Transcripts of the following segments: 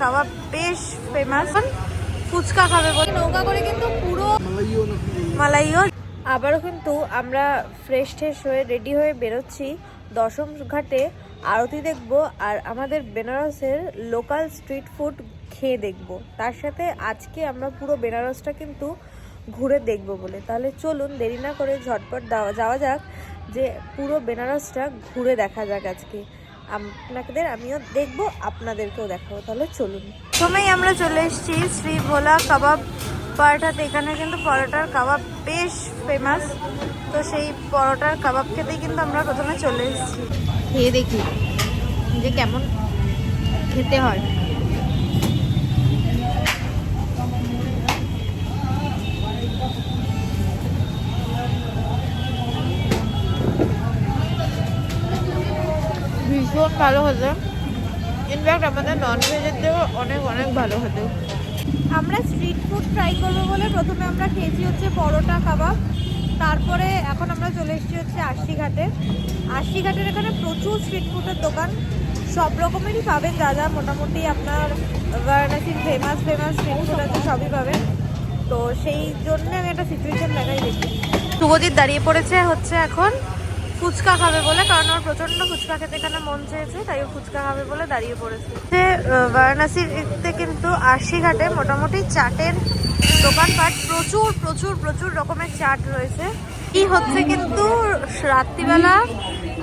কাবাব বেশ ফেমাস। ফুচকা খাবে বলে নৌকা করে কিন্তু পুরো মালাইও। আবারও কিন্তু আমরা ফ্রেশ ট্রেশ হয়ে রেডি হয়ে বেরোচ্ছি দশম ঘাটে আরতি দেখব আর আমাদের বেনারসের লোকাল স্ট্রিট ফুড খেয়ে দেখব। তার সাথে আজকে আমরা পুরো বেনারসটা কিন্তু ঘুরে দেখব বলে। তাহলে চলুন দেরি না করে ঝটপট যাওয়া যাক, যে পুরো বেনারসটা ঘুরে দেখা যাক আজকে। আপনাদের আমিও দেখবো, আপনাদেরকেও দেখাবো। তাহলে চলুন। প্রথমেই আমরা চলে এসেছি শ্রী ভোলা কাবাব পারাঠাতে। এখানে কিন্তু পরোটার কাবাব বেশ ফেমাস, তো সেই পরোটার কাবাব খেতেই কিন্তু আমরা প্রথমে চলে এসেছি। খেয়ে দেখি যে কেমন খেতে হয়। ভীষণ ভালো হতো, ইনফ্যাক্ট আমাদের ননভেজের থেকেও অনেক অনেক ভালো হতো। আমরা স্ট্রিট ফুড ট্রাই করবো বলে প্রথমে আমরা খেয়েছি হচ্ছে পরোটা কাবাব, তারপরে এখন আমরা চলে এসেছি হচ্ছে আশিঘাটে। আশিঘাটের এখানে প্রচুর স্ট্রিট ফুডের দোকান, সব রকমেরই পাবেন, যা যা মোটামুটি আপনার বারাণসীর ফেমাস স্ট্রিট ফুড আছে সবই পাবেন। তো সেই জন্য আমি একটা সিচুয়েশন দেখাই দেখি। শুভজিৎ দাঁড়িয়ে পড়েছে হচ্ছে এখন ফুচকা খাবে বলে, কারণ আমার প্রচন্ড ফুচকা খেতে এখানে মন চেয়েছে, তাই ফুচকা খাবে বলে দাঁড়িয়ে পড়েছে। বারাণসীতে কিন্তু আশিঘাটে মোটামুটি চাটের দোকানপাট প্রচুর প্রচুর প্রচুর রকমের চাট রয়েছে। কি হচ্ছে কিন্তু রাত্রিবেলা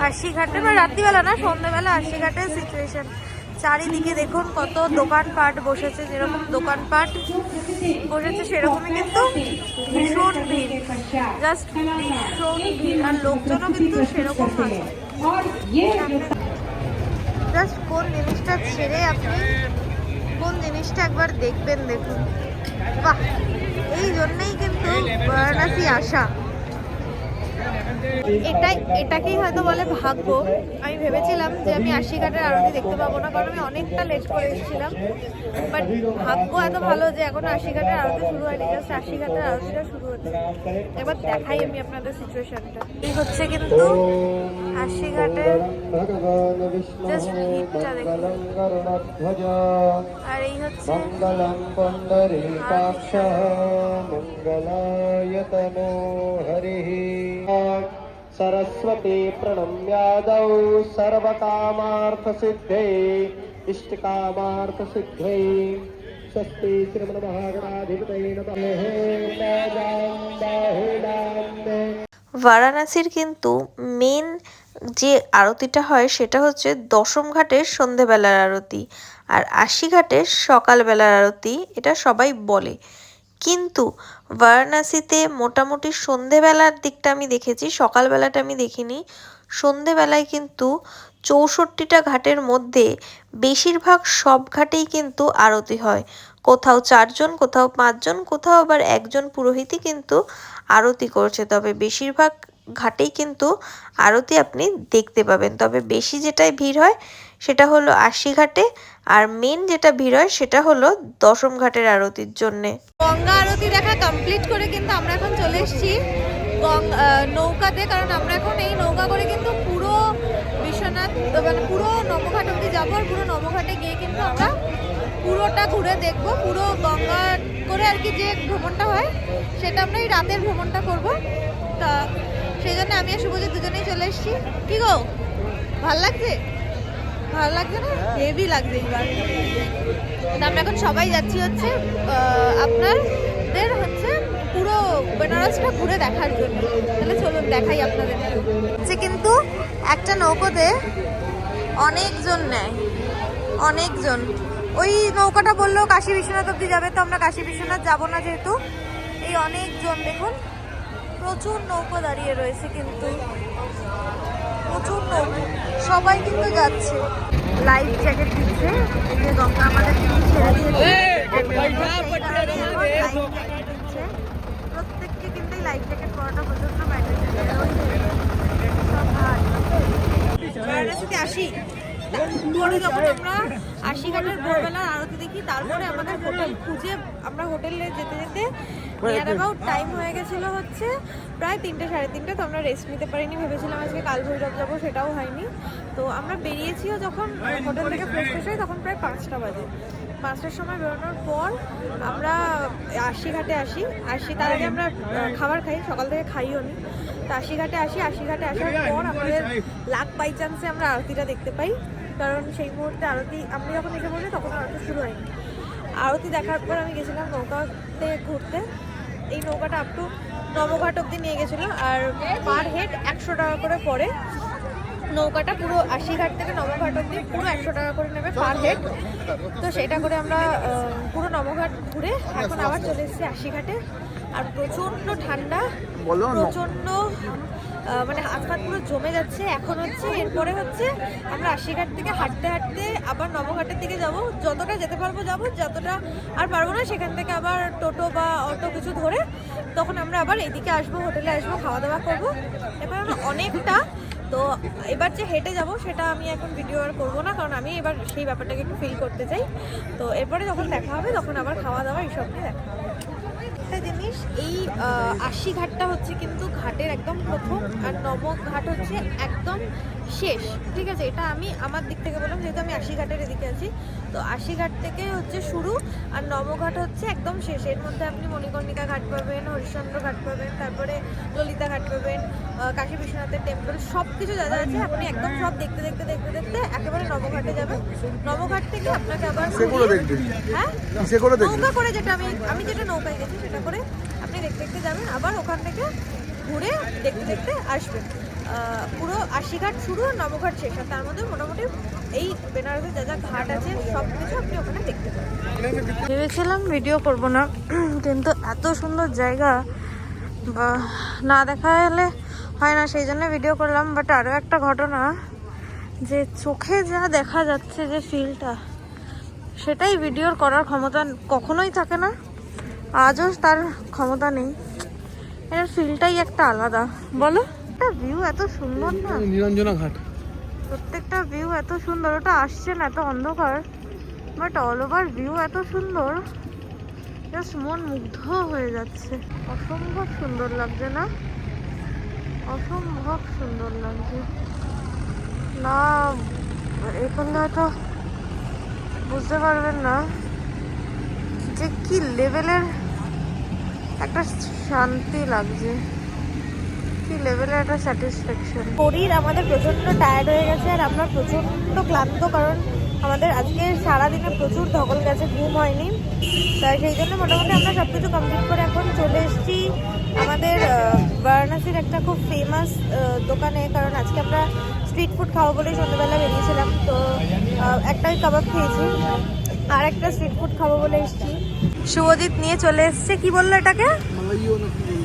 আশিঘাটে, বা রাত্রিবেলা না সন্ধ্যেবেলা আশিঘাটের সিচুয়েশন। চারিদিকে দেখুন কত দোকানপাট বসেছে, যেরকম দোকানপাট বসেছে সেরকমই কিন্তু ভীষণ ভিড়, জাস্ট ভীষণ ভিড়, আর লোকজনও কিন্তু সেরকম আছে। জাস্ট কোন জিনিসটা ছেড়ে আপনি কোন জিনিসটা একবার দেখবেন, দেখুন বাহ, এই জন্যই কিন্তু বারাণসী আসা। এটাকেই হয়তো বলে ভাগ্য। আমি ভেবেছিলাম যে আমি আশিঘাটের আরতি দেখতে পাবো না, কারণ আমি অনেকটা লেট করে এসেছিলাম, বাট ভাগ্য এত ভালো যে এখনো আশিঘাটের আরতি শুরু হয়নি, জাস্ট আশিঘাটের আরতিটা শুরু হচ্ছে। একবার দেখাই আমি আপনাদের সিচুয়েশনটা। এই হচ্ছে কিন্তু আশিঘাটের জাস্ট ভিড়টা দেখুন, আর এই হচ্ছে सरस्वती प्रणम्यादौ सर्वकामार्थसिद्धे इष्टकामार्थसिद्धे स्वस्ति श्रीमन्महागणाधिपतये नमः। বারাণসীর কিন্তু মেন যে আরতিটা হয় সেটা হচ্ছে দশম ঘাটের সন্ধেবেলার আরতি আর আশিঘাটের সকালবেলার আরতি, এটা সবাই বলে। কিন্তু বারাণসীতে মোটামুটি সন্ধেবেলার দিকটা আমি দেখেছি, সকালবেলাটা আমি দেখিনি। সন্ধেবেলায় কিন্তু 64টা ঘাটের মধ্যে বেশিরভাগ সব ঘাটেই কিন্তু আরতি হয়। কোথাও 4 জন, কোথাও 5 জন, কোথাও আবার একজন পুরোহিতই কিন্তু আরতি করছে। তবে বেশিরভাগ ঘাটেই কিন্তু আরতি আপনি দেখতে পাবেন। তবে বেশি যেটাই ভিড় হয় সেটা হলো আশিঘাটে, আর মেন যেটা ভিড় হয় সেটা হলো দশম ঘাটের আরতির জন্যে। গঙ্গা আরতি দেখা কমপ্লিট করে কিন্তু আমরা এখন চলে এসেছি নৌকাতে, কারণ আমরা এখন এই নৌকা করে কিন্তু পুরো বিশ্বনাথ মানে পুরো নবঘাট অব্দি যাবো, আর পুরো নবঘাটে গিয়ে কিন্তু আমরা পুরোটা ঘুরে দেখবো। পুরো গঙ্গা করে আর কি যে ভ্রমণটা হয় সেটা আমরা এই রাতের ভ্রমণটা করবো। তা সেই জন্য আমি আর শুভজিৎ দুজনেই চলে এসেছি। কি গো, ভাল লাগছে? ভালো লাগছে না? হেভি লাগছে এইবার। আমরা এখন সবাই যাচ্ছি হচ্ছে আপনাদের হচ্ছে পুরো বেনারসটা ঘুরে দেখার জন্য। তাহলে চলুন দেখাই আপনাদের। যে কিন্তু একটা নৌকোতে অনেকজন নেয়, অনেকজন। ওই নৌকাটা বললো কাশী বিশ্বনাথ অব্দি যাবে, তো আমরা কাশী বিশ্বনাথ যাবো না যেহেতু। এই অনেকজন দেখুন, প্রচুর নৌকো দাঁড়িয়ে রয়েছে, কিন্তু প্রচুর নৌকো, সবাই কিন্তু যাচ্ছে। লাইফ জ্যাকেট দিচ্ছে, যে গঙ্গা আমাদের ছেড়ে দিয়েছে, প্রত্যেককে কিন্তু এই লাইফ জ্যাকেট পরাটা প্রচন্ড বারাণসীতে আসি, পরে যখন আমরা আশিঘাট ঘাটের ভোরবেলার আরতি দেখি, তারপরে আমাদের হোটেল খুঁজে আমরা হোটেলে যেতে যেতে নিয়ার অ্যাবাউট টাইম হয়ে গেছিলো হচ্ছে প্রায় 3টে সাড়ে 3টে। তো আমরা রেস্ট নিতে পারিনি, ভেবেছিলাম আজকে কাল ভৈরব যাবো, সেটাও হয়নি। তো আমরা বেরিয়েছিও যখন হোটেল থেকে ফ্রেশ হই তখন প্রায় 5টা বাজে। 5টার সময় বেরোনোর পর আমরা আশি ঘাটে আসি। তার আগে আমরা খাবার খাই, সকাল থেকে খাইও নি। তো আশি ঘাটে আসার পর আমাদের লাক বাই চান্সে আমরা আরতিটা দেখতে পাই, কারণ সেই মুহূর্তে আরতি আমি যখন এসে বলি তখন আরতি শুরু হয়নি। আরতি দেখার পর আমি গেছিলাম নৌকাতে ঘুরতে। এই নৌকাটা আপ টু নবঘাট অব্দি নিয়ে গেছিলো, আর পার হেড 100 টাকা করে পড়ে। নৌকাটা পুরো আশি ঘাট থেকে নবঘাট অব্দি পুরো 100 টাকা করে নেবে পার হেড। তো সেটা করে আমরা পুরো নবঘাট ঘুরে এখন আবার চলে এসেছি আশি ঘাটে। আর প্রচণ্ড ঠান্ডা, প্রচণ্ড মানে হাত পুরো জমে যাচ্ছে। এখন হচ্ছে এরপরে হচ্ছে আমরা আশি ঘাট থেকে হাঁটতে হাঁটতে আবার নবঘাটের দিকে যাব। যতটা যেতে পারবো যাবো, যতটা আর পারবো না সেখান থেকে আবার টোটো বা অটো কিছু ধরে তখন আমরা আবার এদিকে আসবো, হোটেলে আসবো, খাওয়া দাওয়া করবো। এবার আমরা অনেকটা, তো এবার যে হেঁটে যাব সেটা আমি এখন ভিডিও আর করবো না, কারণ আমি এবার সেই ব্যাপারটাকে একটু ফিল করতে চাই। তো এরপরে যখন দেখা হবে তখন আবার খাওয়া দাওয়া এইসব নিয়ে দেখা হবে। একটা জিনিস, এই আশি ঘাটটা হচ্ছে কিন্তু ঘাটের একদম প্রথম, আর নবঘাট হচ্ছে একদম শেষ, ঠিক আছে? এটা আমি আমার দিক থেকে বললাম, যেহেতু আমি আশি ঘাটের এদিকে আছি। তো আশি ঘাট থেকে হচ্ছে শুরু, আর নবঘাট হচ্ছে একদম শেষ। এর মধ্যে আপনি মণিকর্ণিকা ঘাট পাবেন, হরিশ্চন্দ্র ঘাট পাবেন, তারপরে ললিতা ঘাট পাবেন, কাশী বিশ্বনাথের টেম্পল, সব কিছু যা যা আছে আপনি একদম সব দেখতে দেখতে দেখতে দেখতে একেবারে নবঘাটে যাবেন। নবঘাট থেকে আপনাকে আবার হ্যাঁ নৌকা করে, যেটা আমি যেটা নৌকায় গেছি সেটা করে আপনি দেখতে দেখতে যাবেন, আবার ওখান থেকে ঘুরে দেখতে দেখতে আসবেন। পুরো আশি ঘাট শুরু, নবঘাট শেষ, আর তার মধ্যে মোটামুটি এই বেনারসের যা যা ঘাট আছে সব কিছু আপনি ওখানে দেখতে পাবেন। ভেবেছিলাম ভিডিও করব না, কিন্তু এত সুন্দর জায়গা না দেখা হলে হয় না, সেই জন্য ভিডিও করলাম। বাট আরও একটা ঘটনা, যে চোখে যা দেখা যাচ্ছে যে ফিলটা, সেটাই ভিডিওর করার ক্ষমতা কখনোই থাকে না, আজও তার ক্ষমতা নেই। এর ফিলটাই একটা আলাদা, বলো? একটা ভিউ এত সুন্দর না, নিরঞ্জনা ঘাট, প্রত্যেকটা ভিউ এত সুন্দর। ওটা আসছে না, এত অন্ধকার, বাট অল ওভার ভিউ এত সুন্দর, জাস্ট মন মুগ্ধ হয়ে যাচ্ছে। অসম্ভব সুন্দর লাগছে না? অসম্ভব সুন্দর লাগছে না, এখানে হয়তো বুঝতে পারবেন না যে কি লেভেলের একটা শান্তি লাগছে, কি লেভেলের একটা স্যাটিসফ্যাকশন। শরীর আমাদের প্রচন্ড টায়ার্ড হয়ে গেছে, আর আমরা প্রচন্ড ক্লান্ত, কারণ আমাদের আজকে সারাদিনে প্রচুর ধকল গেছে, ঘুম হয়নি। তাই সেই জন্য মোটামুটি আমরা সব কিছু কমপ্লিট করে এখন চলে এসেছি আমাদের বারাণসীর একটা খুব ফেমাস দোকানে, কারণ আজকে আমরা স্ট্রিট ফুড খাবো বলেই সন্ধ্যাবেলা বেরিয়েছিলাম। তো একটাই কাবাব খেয়েছি, আর একটা স্ট্রিট ফুড খাবো বলে এসেছি। শুভজিৎ নিয়ে চলে এসছে, কি বললো এটাকে?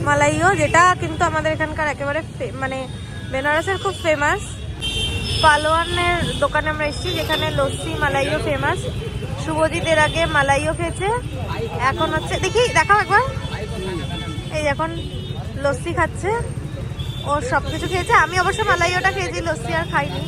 মালাইও, যেটা কিন্তু আমাদের এখানকার একেবারে মানে বেনারসের খুব ফেমাস। পালোয়ানের দোকানে আমরা এসেছি, যেখানে লস্যি মালাইও ফেমাস। শুভজিৎ এর আগে মালাইও খেয়েছে, এখন হচ্ছে দেখাও একবার, এই এখন লস্যি খাচ্ছে। ও সব কিছু খেয়েছে, আমি অবশ্য মালাইওটা খেয়েছি, লস্যি আর খাইনি।